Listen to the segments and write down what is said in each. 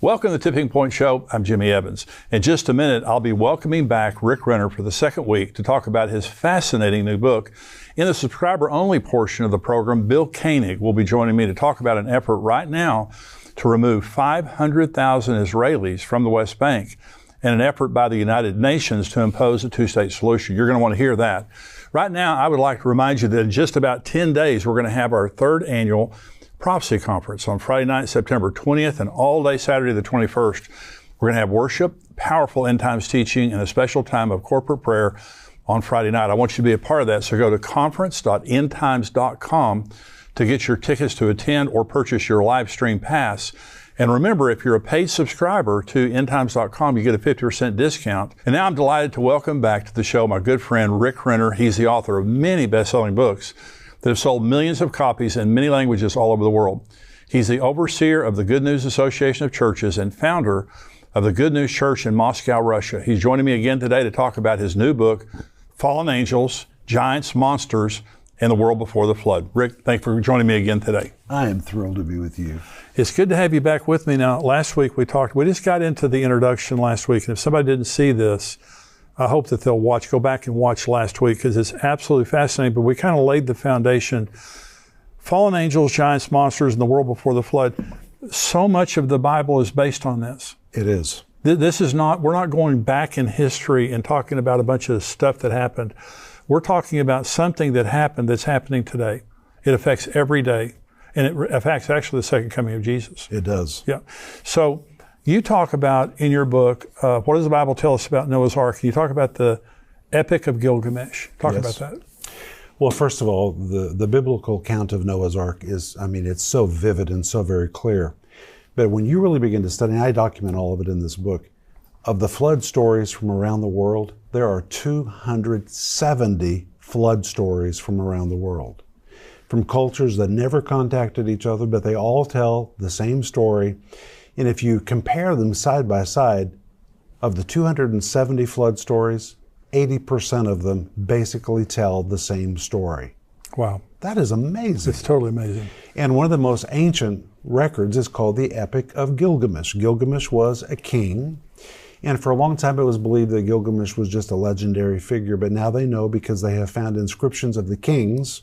Welcome to the Tipping Point Show. I'm Jimmy Evans. In just a minute, I'll be welcoming back Rick Renner for the second week to talk about his fascinating new book. In the subscriber-only portion of the program, Bill Koenig will be joining me to talk about an effort right now to remove 500,000 Israelis from the West Bank and an effort by the United Nations to impose a two-state solution. You're going to want to hear that. Right now, I would like to remind you that in just about 10 days, we're going to have our third annual Prophecy Conference on Friday night, September 20th, and all day Saturday the 21st. We're going to have worship, powerful end times teaching, and a special time of corporate prayer on Friday night. I want you to be a part of that, so go to conference.endtimes.com to get your tickets to attend or purchase your live stream pass. And remember, if you're a paid subscriber to endtimes.com, you get a 50% discount. And now I'm delighted to welcome back to the show my good friend Rick Renner. He's the author of many best-selling books that have sold millions of copies in many languages all over the world. He's the overseer of the Good News Association of Churches and founder of the Good News Church in Moscow, Russia. He's joining me again today to talk about his new book, Fallen Angels, Giants, Monsters, and the World Before the Flood. Rick, thanks for joining me again today. I am thrilled to be with you. It's good to have you back with me. Now, last week we just got into the introduction last week, and if somebody didn't see this, I hope that they'll go back and watch last week, because it's absolutely fascinating. But we kind of laid the foundation. Fallen angels, giants, monsters, and the world before the flood. So much of the Bible is based on this. It is. This is not, we're not going back in history and talking about a bunch of stuff that happened. We're talking about something that happened that's happening today. It affects every day. And it affects actually the second coming of Jesus. It does. Yeah. So you talk about in your book, what does the Bible tell us about Noah's Ark? You talk about the Epic of Gilgamesh. Talk about that. Well, first of all, the biblical account of Noah's Ark is, it's so vivid and so very clear. But when you really begin to study, and I document all of it in this book, of the flood stories from around the world, there are 270 flood stories from around the world. From cultures that never contacted each other, but they all tell the same story. And if you compare them side by side, of the 270 flood stories, 80% of them basically tell the same story. Wow. That is amazing. It's totally amazing. And one of the most ancient records is called the Epic of Gilgamesh. Gilgamesh was a king, and for a long time it was believed that Gilgamesh was just a legendary figure, but now they know because they have found inscriptions of the kings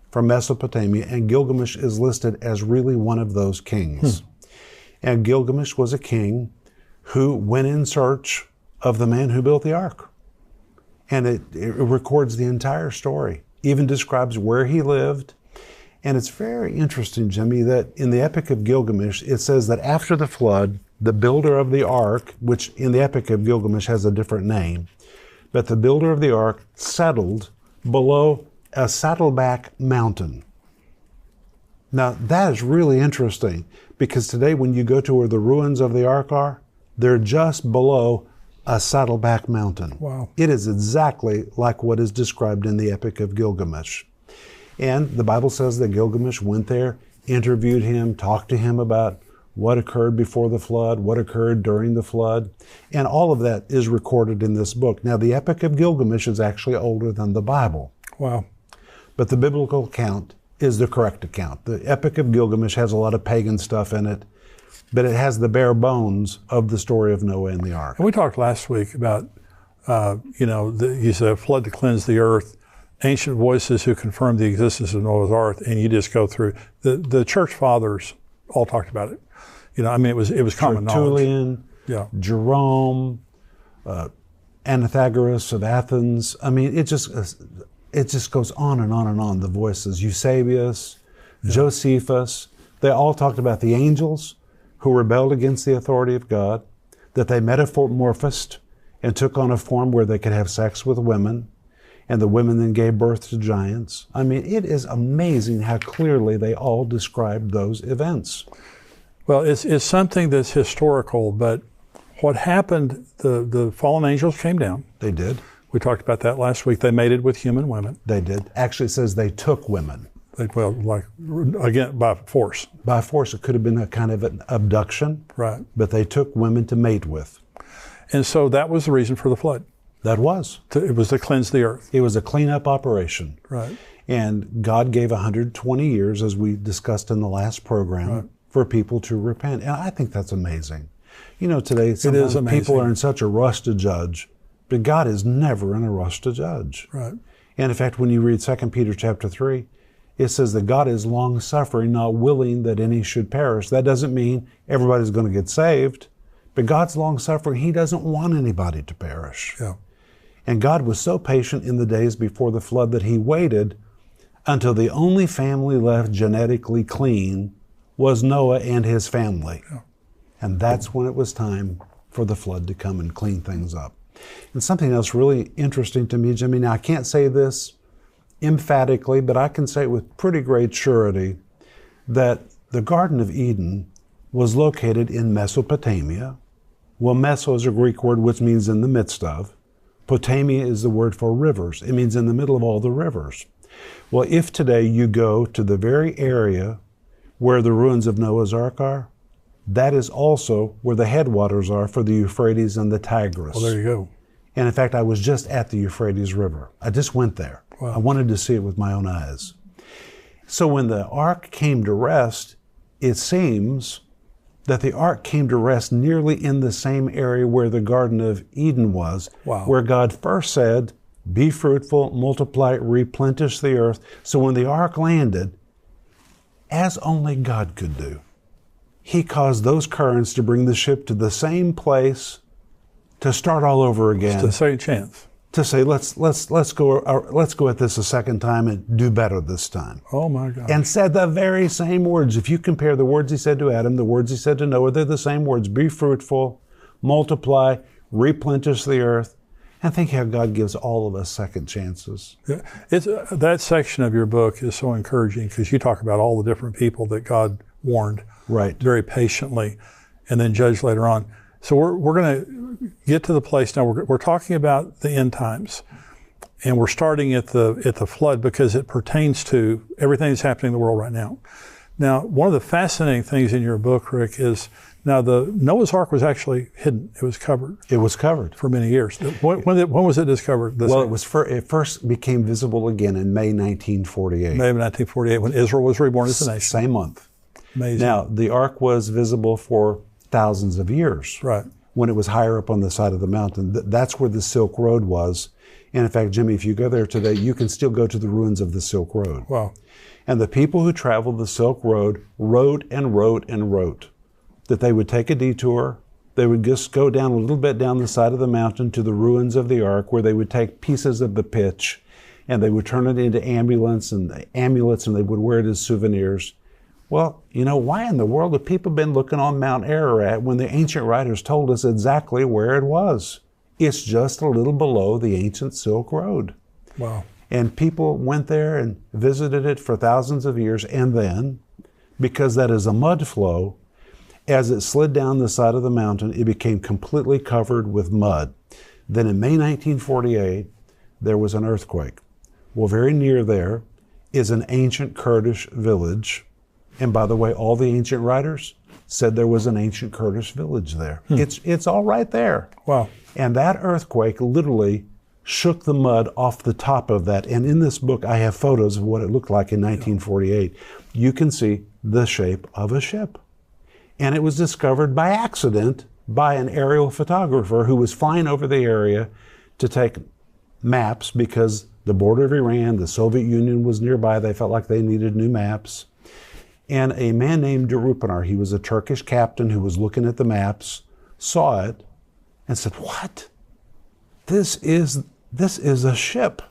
from Mesopotamia, and Gilgamesh is listed as really one of those kings. And Gilgamesh was a king who went in search of the man who built the ark. And it records the entire story, even describes where he lived. And it's very interesting, Jimmy, that in the Epic of Gilgamesh, it says that after the flood, the builder of the ark, which in the Epic of Gilgamesh has a different name, but the builder of the ark settled below a saddleback mountain. Now, that is really interesting, because today when you go to where the ruins of the ark are, they're just below a saddleback mountain. Wow. It is exactly like what is described in the Epic of Gilgamesh. And the Bible says that Gilgamesh went there, interviewed him, talked to him about what occurred before the flood, what occurred during the flood, and all of that is recorded in this book. Now, the Epic of Gilgamesh is actually older than the Bible. Wow. But the biblical account is the correct account. The Epic of Gilgamesh has a lot of pagan stuff in it, but it has the bare bones of the story of Noah and the ark. And we talked last week about, you said a flood to cleanse the earth, ancient voices who confirmed the existence of Noah's Ark, and you just go through. The church fathers all talked about it. It was common knowledge. Tertullian, Jerome, Anaxagoras of Athens. It just goes on and on and on, the voices. Eusebius, Josephus, they all talked about the angels who rebelled against the authority of God, that they metamorphosed and took on a form where they could have sex with women, and the women then gave birth to giants. It is amazing how clearly they all described those events. Well, it's something that's historical, but what happened, the fallen angels came down. They did. We talked about that last week. They mated with human women. They did. Actually, it says they took women. Again, by force. By force. It could have been a kind of an abduction. Right. But they took women to mate with. And so that was the reason for the flood. That was. It was to cleanse the earth. It was a cleanup operation. Right. And God gave 120 years, as we discussed in the last program, for people to repent. And I think that's amazing. You know, today sometimes amazing. people are in such a rush to judge, but God is never in a rush to judge. Right. And in fact, when you read 2 Peter chapter 3, it says that God is long-suffering, not willing that any should perish. That doesn't mean everybody's going to get saved, but God's long-suffering. He doesn't want anybody to perish. Yeah. And God was so patient in the days before the flood that he waited until the only family left genetically clean was Noah and his family. Yeah. And that's when it was time for the flood to come and clean things up. And something else really interesting to me, Jimmy, now I can't say this emphatically, but I can say it with pretty great surety that the Garden of Eden was located in Mesopotamia. Well, Meso is a Greek word which means in the midst of. Potamia is the word for rivers. It means in the middle of all the rivers. Well, if today you go to the very area where the ruins of Noah's Ark are, that is also where the headwaters are for the Euphrates and the Tigris. Well, there you go. And in fact, I was just at the Euphrates River. I just went there. Wow. I wanted to see it with my own eyes. So when the ark came to rest, it seems that the ark came to rest nearly in the same area where the Garden of Eden was, wow. where God first said, be fruitful, multiply, replenish the earth. So when the ark landed, as only God could do, he caused those currents to bring the ship to the same place to start all over again. It's a second chance. To say, let's go at this a second time and do better this time. Oh my God. And said the very same words. If you compare the words he said to Adam, the words he said to Noah, they're the same words. Be fruitful, multiply, replenish the earth. And think how God gives all of us second chances. Yeah. That section of your book is so encouraging because you talk about all the different people that God warned right. very patiently and then judged later on. So we're going to get to the place now. We're talking about the end times, and we're starting at the flood because it pertains to everything that's happening in the world right now. Now, one of the fascinating things in your book, Rick, is now the Noah's Ark was actually hidden. It was covered. It was covered for many years. When was it discovered? Well, it first became visible again in May 1948. May of 1948, when Israel was reborn as a nation. Same month. Amazing. Now, the Ark was visible for thousands of years. Right. When it was higher up on the side of the mountain. That's where the Silk Road was. And in fact, Jimmy, if you go there today, you can still go to the ruins of the Silk Road. Wow. And the people who traveled the Silk Road wrote and wrote and wrote that they would take a detour. They would just go down a little bit down the side of the mountain to the ruins of the Ark, where they would take pieces of the pitch and they would turn it into amulets, and they would wear it as souvenirs. Well, you know, why in the world have people been looking on Mount Ararat when the ancient writers told us exactly where it was? It's just a little below the ancient Silk Road. Wow. And people went there and visited it for thousands of years, and then, because that is a mud flow, as it slid down the side of the mountain, it became completely covered with mud. Then in May 1948, there was an earthquake. Well, very near there is an ancient Kurdish village. And by the way, all the ancient writers said there was an ancient Kurdish village there. It's all right there. Wow. And that earthquake literally shook the mud off the top of that. And in this book, I have photos of what it looked like in 1948. You can see the shape of a ship. And it was discovered by accident by an aerial photographer who was flying over the area to take maps because the border of Iran, the Soviet Union was nearby. They felt like they needed new maps. And a man named Durupanar, he was a Turkish captain who was looking at the maps, saw it, and said, "What? This is a ship."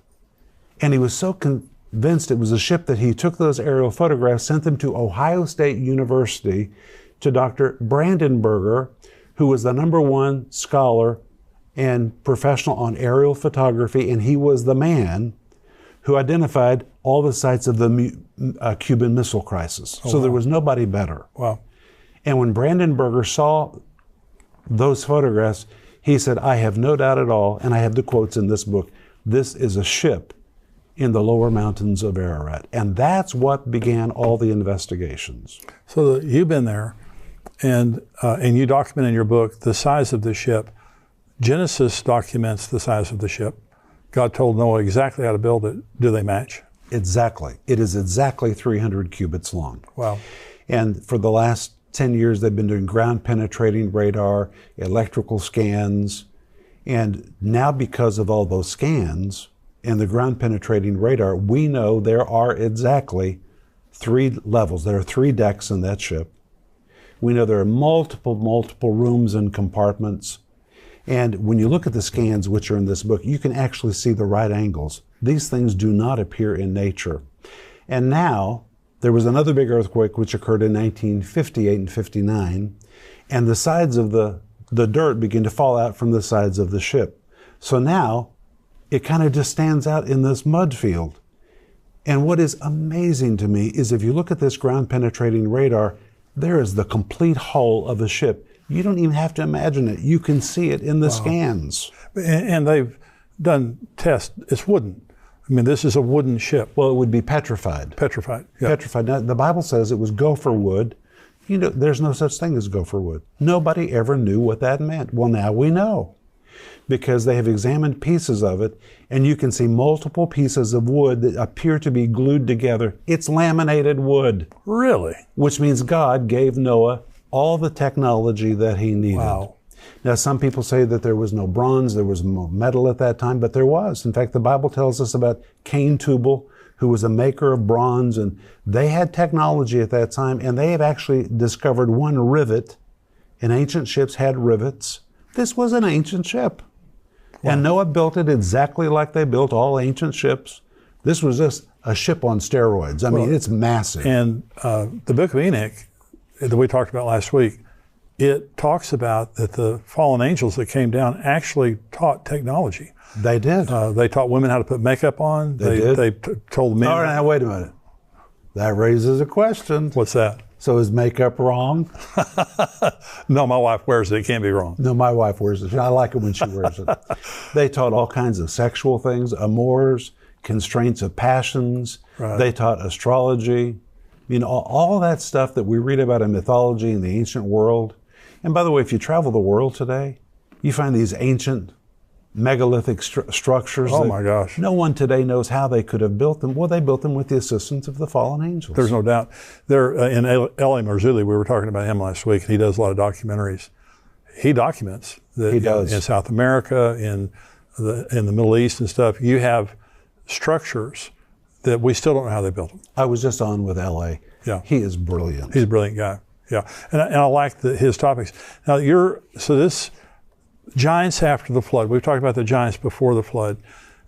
And he was so convinced it was a ship that he took those aerial photographs, sent them to Ohio State University to Dr. Brandenburger, who was the #1 scholar and professional on aerial photography, and he was the man who identified all the sites of the Cuban Missile Crisis. So there was nobody better. Wow. And when Brandenburger saw those photographs, he said, "I have no doubt at all," and I have the quotes in this book, "this is a ship in the lower mountains of Ararat." And that's what began all the investigations. So you've been there, and you document in your book the size of the ship. Genesis documents the size of the ship. God told Noah exactly how to build it. Do they match? Exactly. It is exactly 300 cubits long. Wow. And for the last 10 years they've been doing ground penetrating radar, electrical scans, and now because of all those scans and the ground penetrating radar, we know there are exactly 3 levels. There are 3 decks in that ship. We know there are multiple rooms and compartments. And when you look at the scans which are in this book, you can actually see the right angles. These things do not appear in nature. And now, there was another big earthquake which occurred in 1958 and 59, and the sides of the dirt began to fall out from the sides of the ship. So now, it kind of just stands out in this mud field. And what is amazing to me is if you look at this ground penetrating radar, there is the complete hull of a ship. You don't even have to imagine it. You can see it in the scans. And they've done tests. It's wooden. I mean, this is a wooden ship. Well, it would be petrified. Petrified. Yeah. Petrified. Now, the Bible says it was gopher wood. You know, there's no such thing as gopher wood. Nobody ever knew what that meant. Well, now we know, because they have examined pieces of it, and you can see multiple pieces of wood that appear to be glued together. It's laminated wood. Really? Which means God gave Noah all the technology that he needed. Wow. Now, some people say that there was no bronze, there was no metal at that time, but there was. In fact, the Bible tells us about Cain Tubal, who was a maker of bronze, and they had technology at that time, and they have actually discovered one rivet, and ancient ships had rivets. This was an ancient ship. Wow. And Noah built it exactly like they built all ancient ships. This was just a ship on steroids. I mean, it's massive. And the book of Enoch that we talked about last week, it talks about that the fallen angels that came down actually taught technology. They did. They taught women how to put makeup on. They did. They told men. All right, now wait a minute. That raises a question. What's that? So is makeup wrong? No, my wife wears it. It can't be wrong. No, my wife wears it. I like it when she wears it. They taught all kinds of sexual things, amours, constraints of passions. Right. They taught astrology. You know, all that stuff that we read about in mythology in the ancient world. And by the way, if you travel the world today, you find these ancient megalithic structures. Oh my gosh. No one today knows how they could have built them. Well, they built them with the assistance of the fallen angels. There's no doubt. There in L.A. Marzulli, we were talking about him last week, and he does a lot of documentaries. He documents that he does. In South America, in the Middle East and stuff, you have structures that we still don't know how they built them. I was just on with L.A. Yeah. He is brilliant. He's a brilliant guy. Yeah. And I like his topics. Now, this giants after the flood, we've talked about the giants before the flood.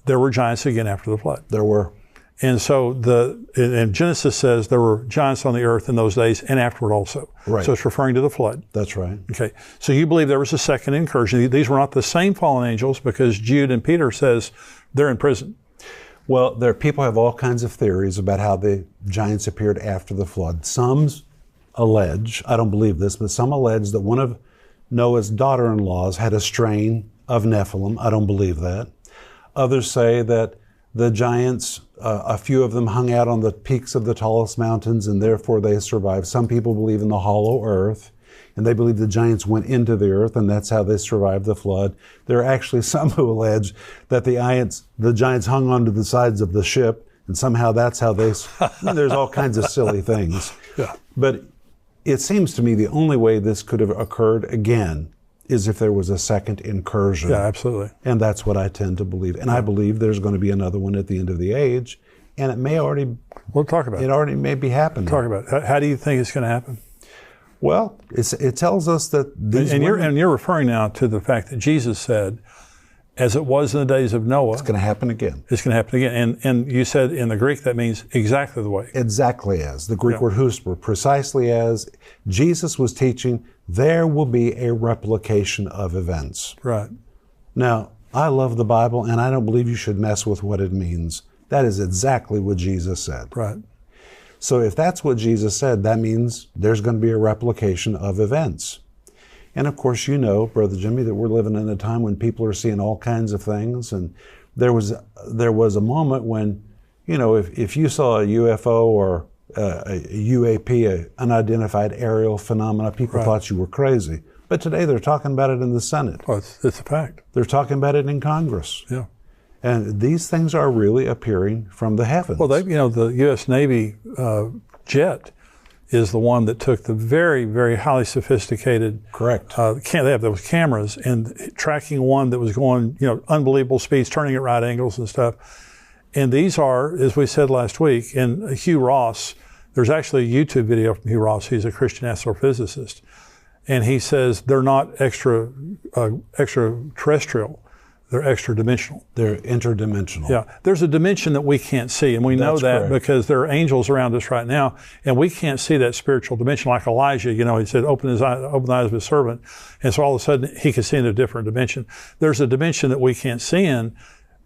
There were giants again after the flood. There were. And so and Genesis says there were giants on the earth in those days and afterward also. Right. So it's referring to the flood. That's right. Okay. So you believe there was a second incursion. These were not the same fallen angels because Jude and Peter says they're in prison. Well, people have all kinds of theories about how the giants appeared after the flood. Some allege, I don't believe this, but some allege that one of Noah's daughter-in-laws had a strain of Nephilim. I don't believe that. Others say that the giants, a few of them hung out on the peaks of the tallest mountains and therefore they survived. Some people believe in the hollow earth, and they believe the giants went into the earth and that's how they survived the flood. There are actually some who allege that the giants hung onto the sides of the ship and somehow that's how there's all kinds of silly things. Yeah. But it seems to me the only way this could have occurred again is if there was a second incursion. Yeah, absolutely. And that's what I tend to believe. And I believe there's going to be another one at the end of the age. And it may already... We'll talk about it. It already may be happening. Talk about it. How do you think it's going to happen? Well, it tells us that these you're referring now to the fact that Jesus said, as it was in the days of Noah, it's going to happen again. It's going to happen again. And you said in the Greek that means exactly the way. Exactly as. The Greek word husper, precisely as Jesus was teaching, there will be a replication of events. Right. Now, I love the Bible and I don't believe you should mess with what it means. That is exactly what Jesus said. Right. So if that's what Jesus said, that means there's going to be a replication of events. And of course, you know, Brother Jimmy, that we're living in a time when people are seeing all kinds of things. And there was a moment when, you know, if you saw a UFO or a UAP, an unidentified aerial phenomena, people thought you were crazy. But today they're talking about it in the Senate. Well, it's a fact. They're talking about it in Congress. Yeah. And these things are really appearing from the heavens. Well, the U.S. Navy jet is the one that took the very, very highly sophisticated. Correct. They have those cameras and tracking one that was going, unbelievable speeds, turning at right angles and stuff. And these are, as we said last week, and Hugh Ross, there's actually a YouTube video from Hugh Ross. He's a Christian astrophysicist. And he says they're not extraterrestrial. They're extra-dimensional. They're interdimensional. Yeah. There's a dimension that we can't see, and we know that because there are angels around us right now, and we can't see that spiritual dimension. Like Elijah, he said, open the eyes of his servant. And so all of a sudden, he could see in a different dimension. There's a dimension that we can't see in,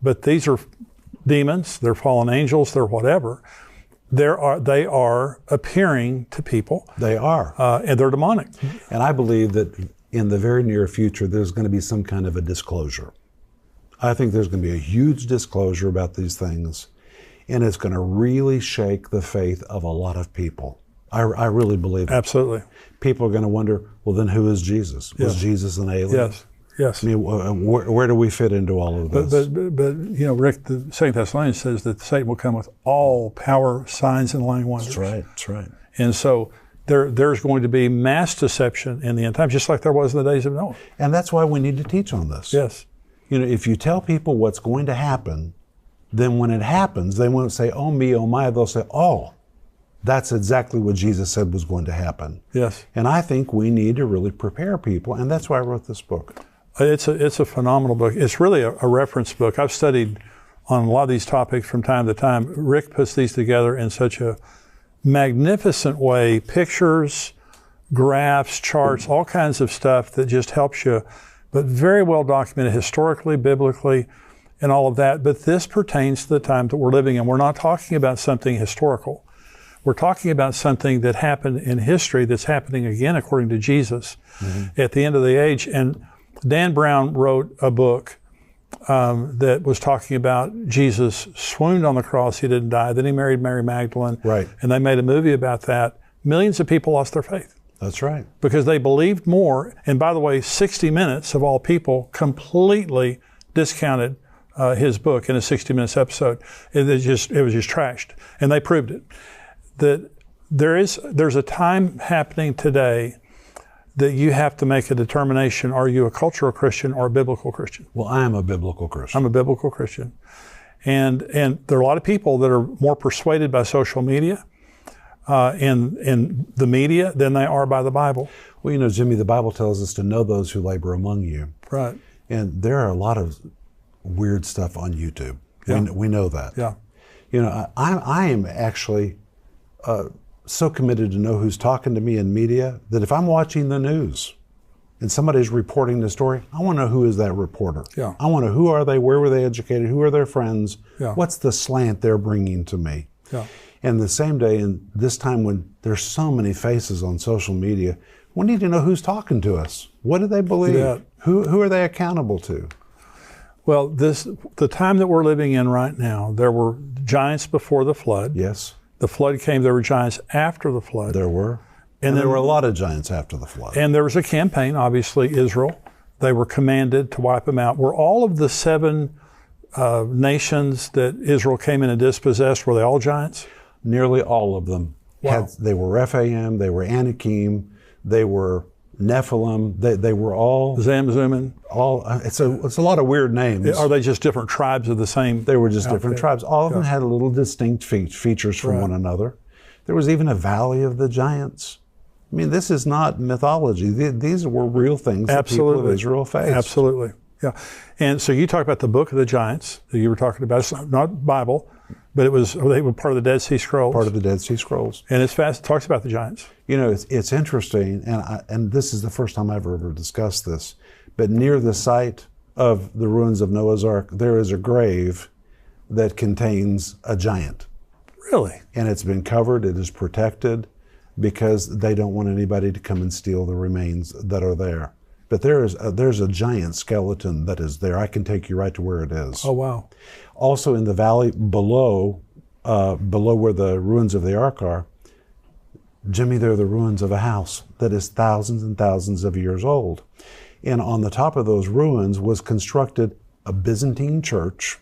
but these are demons, they're fallen angels, they're whatever. They are appearing to people. They are. And they're demonic. And I believe that in the very near future, there's going to be some kind of a disclosure. I think there's going to be a huge disclosure about these things, and it's going to really shake the faith of a lot of people. I really believe it. Absolutely. People are going to wonder, well, then who is Jesus? Was Jesus an alien? Yes. I mean, where do we fit into all of this? But Rick, the 2 Thessalonians says that Satan will come with all power, signs, and lying wonders. That's right. And so there's going to be mass deception in the end times, just like there was in the days of Noah. And that's why we need to teach on this. Yes. If you tell people what's going to happen, then when it happens, they won't say, oh me, oh my. They'll say, oh, that's exactly what Jesus said was going to happen. Yes. And I think we need to really prepare people, and that's why I wrote this book. It's a phenomenal book. It's really a reference book. I've studied on a lot of these topics from time to time. Rick puts these together in such a magnificent way, pictures, graphs, charts, all kinds of stuff that just helps you, but very well documented historically, biblically, and all of that. But this pertains to the time that we're living in. We're not talking about something historical. We're talking about something that happened in history that's happening again according to Jesus at the end of the age. And Dan Brown wrote a book that was talking about Jesus swooned on the cross. He didn't die. Then he married Mary Magdalene. Right. And they made a movie about that. Millions of people lost their faith. That's right. Because they believed more. And by the way, 60 Minutes of all people completely discounted his book in a 60 Minutes episode. It was just trashed. And they proved it. That there's a time happening today that you have to make a determination. Are you a cultural Christian or a biblical Christian? Well, I am a biblical Christian. I'm a biblical Christian. And there are a lot of people that are more persuaded by social media and the media than they are by the Bible. Well, Jimmy, the Bible tells us to know those who labor among you. Right. And there are a lot of weird stuff on YouTube. Yeah. We know that. Yeah. I am actually so committed to know who's talking to me in media that if I'm watching the news and somebody's reporting the story, I want to know who is that reporter. Yeah. I want to know who are they, where were they educated, who are their friends, Yeah. what's the slant they're bringing to me. Yeah. And the same day, in this time when there's so many faces on social media, we need to know who's talking to us. What do they believe? Yeah. Who are they accountable to? Well, the time that we're living in right now, there were giants before the flood. Yes. The flood came, there were giants after the flood. There were. And there then- were a lot of giants after the flood. And there was a campaign, obviously, Israel. They were commanded to wipe them out. Were all of the 7 nations that Israel came in and dispossessed, were they all giants? Nearly all of them. Wow. They were Rephaim, they were Anakim, they were Nephilim, they were all... Zamzummim? It's a lot of weird names. Are they just different tribes of the same? They were just different outfit? tribes. All of them had little distinct features from Right. one another. There was even a valley of the giants. I mean, this is not mythology. These were real things that people of Israel faced. Absolutely. Yeah. And so you talk about the book of the giants that you were talking about. It's not Bible, but they were part of the Dead Sea Scrolls. Part of the Dead Sea Scrolls. And it talks about the giants. It's interesting, and this is the first time I've ever discussed this, but near the site of the ruins of Noah's Ark, there is a grave that contains a giant. Really? And it's been covered, it is protected, because they don't want anybody to come and steal the remains that are there. But there's a giant skeleton that is there. I can take you right to where it is. Oh, wow. Also in the valley below where the ruins of the ark are, Jimmy, they're the ruins of a house that is thousands and thousands of years old. And on the top of those ruins was constructed a Byzantine church.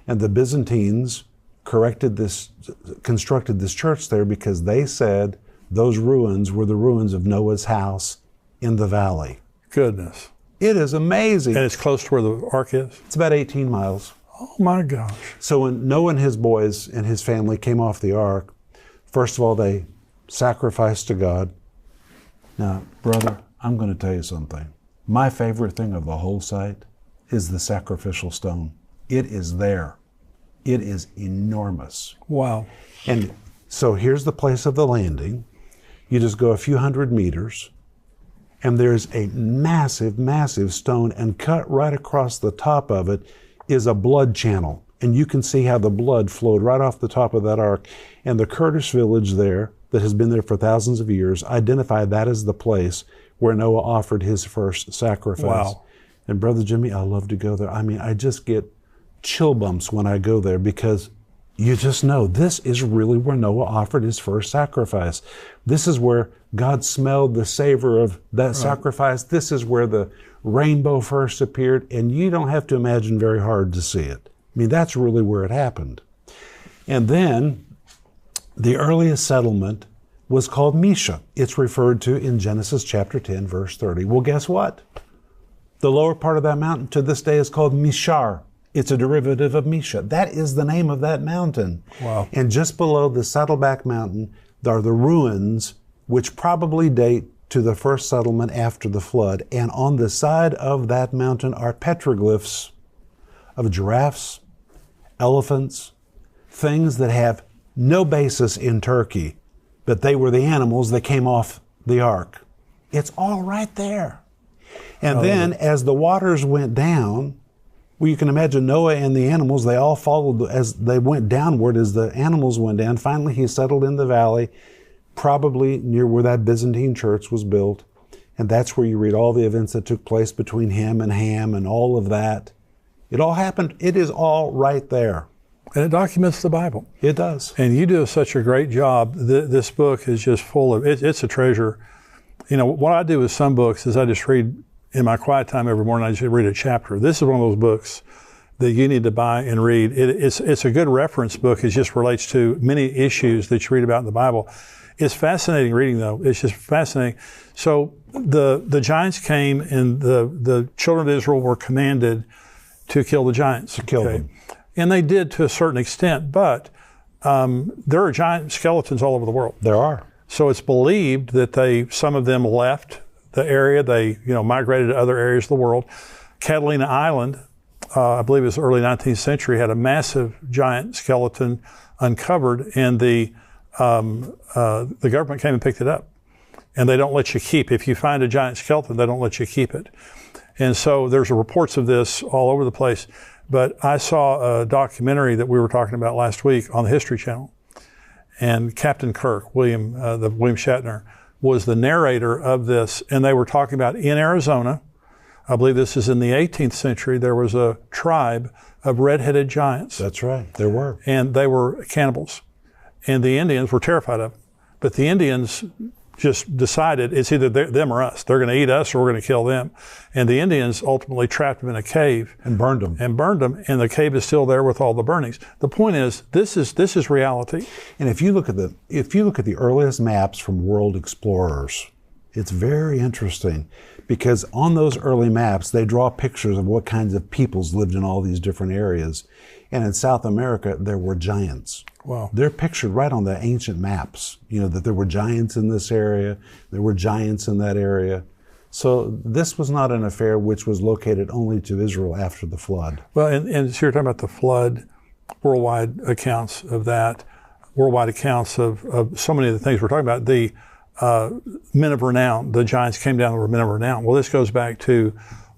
And the Byzantines constructed this church there because they said those ruins were the ruins of Noah's house in the valley. Goodness. It is amazing. And it's close to where the ark is? It's about 18 miles. Oh my gosh. So when Noah and his boys and his family came off the ark, first of all, they sacrificed to God. Now, brother, I'm going to tell you something. My favorite thing of the whole site is the sacrificial stone. It is there. It is enormous. Wow. And so here's the place of the landing. You just go a few hundred meters, and there's a massive, massive stone, and cut right across the top of it is a blood channel. And you can see how the blood flowed right off the top of that ark. And the Kurdish village there, that has been there for thousands of years, identified that as the place where Noah offered his first sacrifice. Wow. And Brother Jimmy, I love to go there. I mean, I just get chill bumps when I go there, because you just know this is really where Noah offered his first sacrifice. This is where God smelled the savor of that sacrifice. This is where the rainbow first appeared, and you don't have to imagine very hard to see it. I mean, that's really where it happened. And then the earliest settlement was called Mesha. It's referred to in Genesis chapter 10, verse 30. Well, guess what? The lower part of that mountain to this day is called Mishar. It's a derivative of Mesha. That is the name of that mountain. Wow. And just below the Saddleback Mountain are the ruins, which probably date to the first settlement after the flood. And on the side of that mountain are petroglyphs of giraffes, elephants, things that have no basis in Turkey, but they were the animals that came off the ark. It's all right there. And then as the waters went down, well, you can imagine Noah and the animals, they all followed as they went downward, as the animals went down. Finally, he settled in the valley, probably near where that Byzantine church was built. And that's where you read all the events that took place between him and Ham and all of that. It all happened. It is all right there. And it documents the Bible. It does. And you do such a great job. This book is just full of, it's a treasure. You know, what I do with some books is I just read, in my quiet time every morning, I just read a chapter. This is one of those books that you need to buy and read. It's a good reference book. It just relates to many issues that you read about in the Bible. It's fascinating reading, though. It's just fascinating. So the giants came, and the children of Israel were commanded to kill the giants. To kill them. And they did to a certain extent, but there are giant skeletons all over the world. There are. So it's believed that some of them left the area. They, migrated to other areas of the world. Catalina Island, I believe it was early 19th century, had a massive giant skeleton uncovered, and the government came and picked it up. And they don't let you keep. If you find a giant skeleton, they don't let you keep it. And so there's reports of this all over the place. But I saw a documentary that we were talking about last week on the History Channel. And Captain Kirk, William Shatner, was the narrator of this. And they were talking about in Arizona, I believe this is in the 18th century, there was a tribe of red-headed giants. That's right, there were. And they were cannibals. And the Indians were terrified of them. But the Indians just decided it's either them or us. They're going to eat us or we're going to kill them. And the Indians ultimately trapped them in a cave. And burned them. And the cave is still there with all the burnings. The point is, this is reality. And if you look at the earliest maps from world explorers, it's very interesting, because on those early maps, they draw pictures of what kinds of peoples lived in all these different areas. And in South America, there were giants. Wow. They're pictured right on the ancient maps, that there were giants in this area, there were giants in that area. So this was not an affair which was located only to Israel after the flood. Well, and so you're talking about the flood, worldwide accounts of that, worldwide accounts of so many of the things we're talking about. The men of renown, the giants came down and were men of renown. Well, this goes back to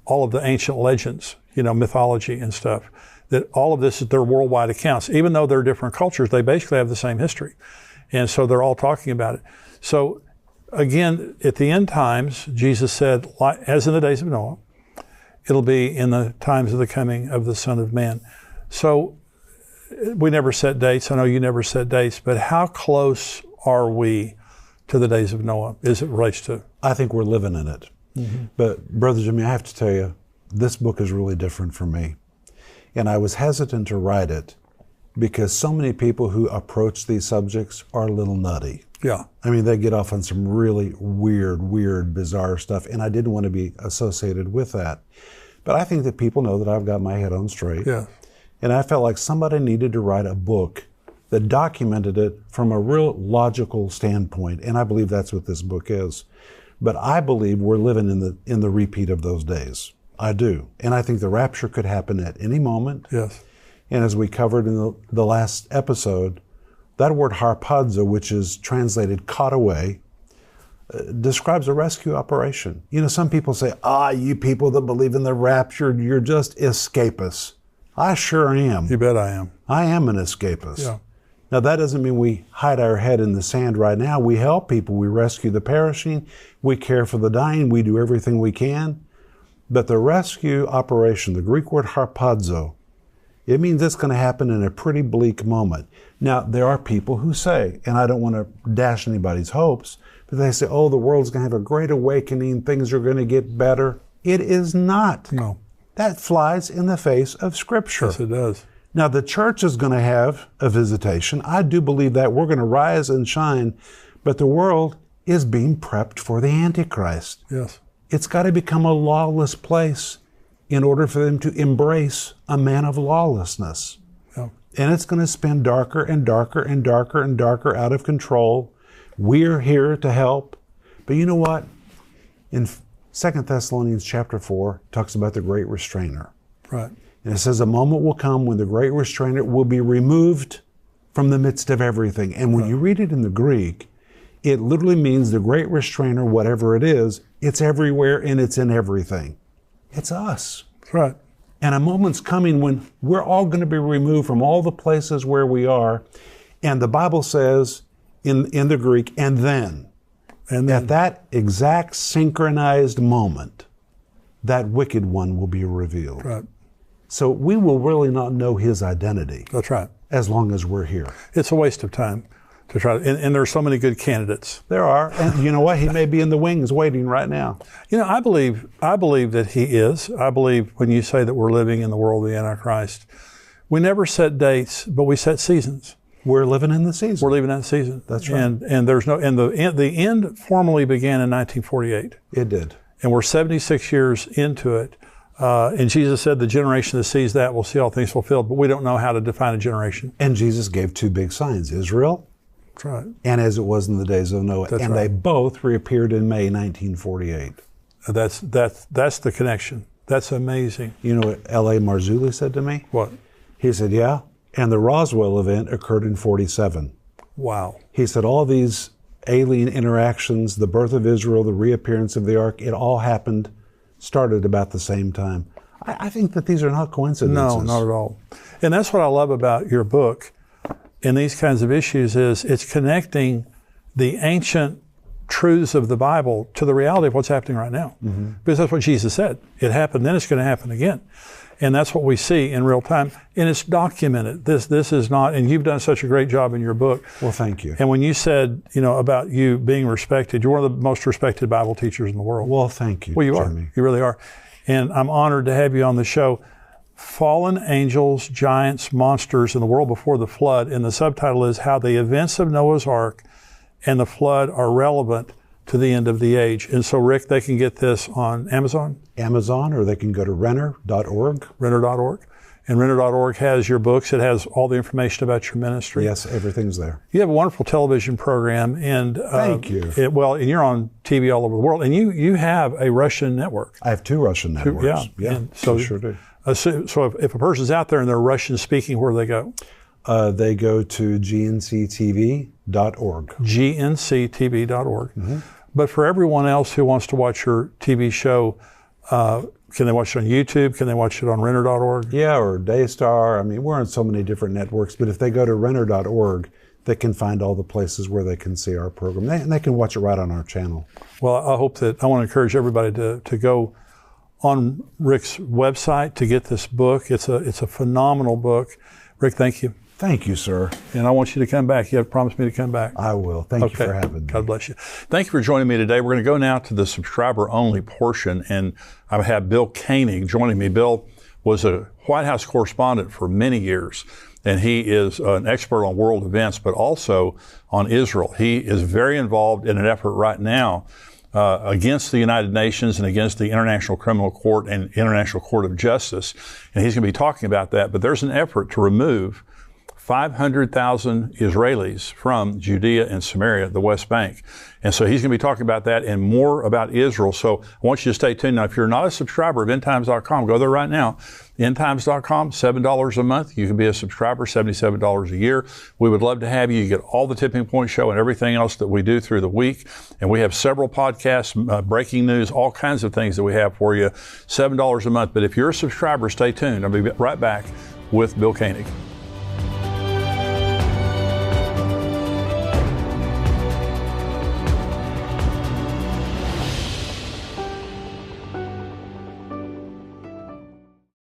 all of the ancient legends, mythology and stuff. That all of this is their worldwide accounts. Even though they're different cultures, they basically have the same history. And so they're all talking about it. So again, at the end times, Jesus said, as in the days of Noah, it'll be in the times of the coming of the Son of Man. So we never set dates. I know you never set dates, but how close are we to the days of Noah as it relates to? I think we're living in it. Mm-hmm. But Brother Jimmy, I have to tell you, this book is really different for me. And I was hesitant to write it because so many people who approach these subjects are a little nutty. Yeah. I mean, they get off on some really weird, bizarre stuff, and I didn't want to be associated with that. But I think that people know that I've got my head on straight. Yeah. And I felt like somebody needed to write a book that documented it from a real logical standpoint, and I believe that's what this book is. But I believe we're living in the repeat of those days. I do. And I think the rapture could happen at any moment. Yes. And as we covered in the last episode, that word harpazo, which is translated caught away, describes a rescue operation. You know, some people say, you people that believe in the rapture, you're just escapists. I sure am. You bet I am. I am an escapist. Yeah. Now, that doesn't mean we hide our head in the sand right now. We help people. We rescue the perishing. We care for the dying. We do everything we can. But the rescue operation, the Greek word harpazo, it means it's going to happen in a pretty bleak moment. Now, there are people who say, and I don't want to dash anybody's hopes, but they say, the world's going to have a great awakening. Things are going to get better. It is not. No. That flies in the face of Scripture. Yes, it does. Now, the church is going to have a visitation. I do believe that. We're going to rise and shine, but the world is being prepped for the Antichrist. Yes. It's got to become a lawless place in order for them to embrace a man of lawlessness. Yeah. And it's going to spin darker and darker and darker and darker out of control. We're here to help. But you know what? In 2 Thessalonians chapter 4, it talks about the great restrainer. Right. And it says a moment will come when the great restrainer will be removed from the midst of everything. And when you read it in the Greek, it literally means the great restrainer, whatever it is, it's everywhere and it's in everything. It's us. That's right. And a moment's coming when we're all going to be removed from all the places where we are. And the Bible says in the Greek, and then, at that exact synchronized moment, that wicked one will be revealed. Right. So we will really not know his identity. That's right. As long as we're here. It's a waste of time to try to, and there are so many good candidates. There are. And you know what? He may be in the wings waiting right now. You know, I believe that he is. I believe when you say that we're living in the world of the Antichrist, we never set dates, but we set seasons. We're living in the season. We're living in that season. That's right. And there's no, and the end formally began in 1948. It did. And we're 76 years into it. And Jesus said the generation that sees that will see all things fulfilled, but we don't know how to define a generation. And Jesus gave two big signs, Israel, that's right, and as it was in the days of Noah. That's and right. they both reappeared in May 1948. That's the connection. That's amazing. You know what L.A. Marzulli said to me? What? He said, yeah, and the Roswell event occurred in 47. Wow. He said all these alien interactions, the birth of Israel, the reappearance of the ark, it all started about the same time. I think that these are not coincidences. No, not at all. And that's what I love about your book in these kinds of issues is it's connecting the ancient truths of the Bible to the reality of what's happening right now. Mm-hmm. Because that's what Jesus said. It happened, then it's going to happen again. And that's what we see in real time. And it's documented. This is not, and you've done such a great job in your book. Well, thank you. And when you said, about you being respected, you're one of the most respected Bible teachers in the world. Well, thank you. Well, you Jimmy. are. You really are. And I'm honored to have you on the show. Fallen Angels, Giants, Monsters in the World Before the Flood. And the subtitle is How the Events of Noah's Ark and the Flood Are Relevant to the End of the Age. And so, Rick, they can get this on Amazon? Amazon, or they can go to Renner.org. Renner.org. And Renner.org has your books. It has all the information about your ministry. Yes, everything's there. You have a wonderful television program. And thank you. And you're on TV all over the world. And you have a Russian network. I have two Russian networks. Yeah. So, I sure do. So if a person's out there and they're Russian speaking, where do they go? They go to gnctv.org. gnctv.org. Mm-hmm. But for everyone else who wants to watch your TV show, can they watch it on YouTube? Can they watch it on Renner.org? Yeah, or Daystar. I mean, we're on so many different networks. But if they go to Renner.org, they can find all the places where they can see our program. And they can watch it right on our channel. Well, I want to encourage everybody to go on Rick's website to get this book. It's a phenomenal book. Rick, thank you. Thank you, sir. And I want you to come back. You have promised me to come back. I will. Thank you for having me. God bless you. Thank you for joining me today. We're going to go now to the subscriber-only portion, and I have Bill Koenig joining me. Bill was a White House correspondent for many years, and he is an expert on world events, but also on Israel. He is very involved in an effort right now against the United Nations and against the International Criminal Court and International Court of Justice. And he's going to be talking about that. But there's an effort to remove 500,000 Israelis from Judea and Samaria, the West Bank. And so he's going to be talking about that and more about Israel. So I want you to stay tuned. Now, if you're not a subscriber of endtimes.com, go there right now. endtimes.com, $7 a month. You can be a subscriber, $77 a year. We would love to have you. You get all the Tipping Point Show and everything else that we do through the week. And we have several podcasts, breaking news, all kinds of things that we have for you. $7 a month. But if you're a subscriber, stay tuned. I'll be right back with Bill Koenig.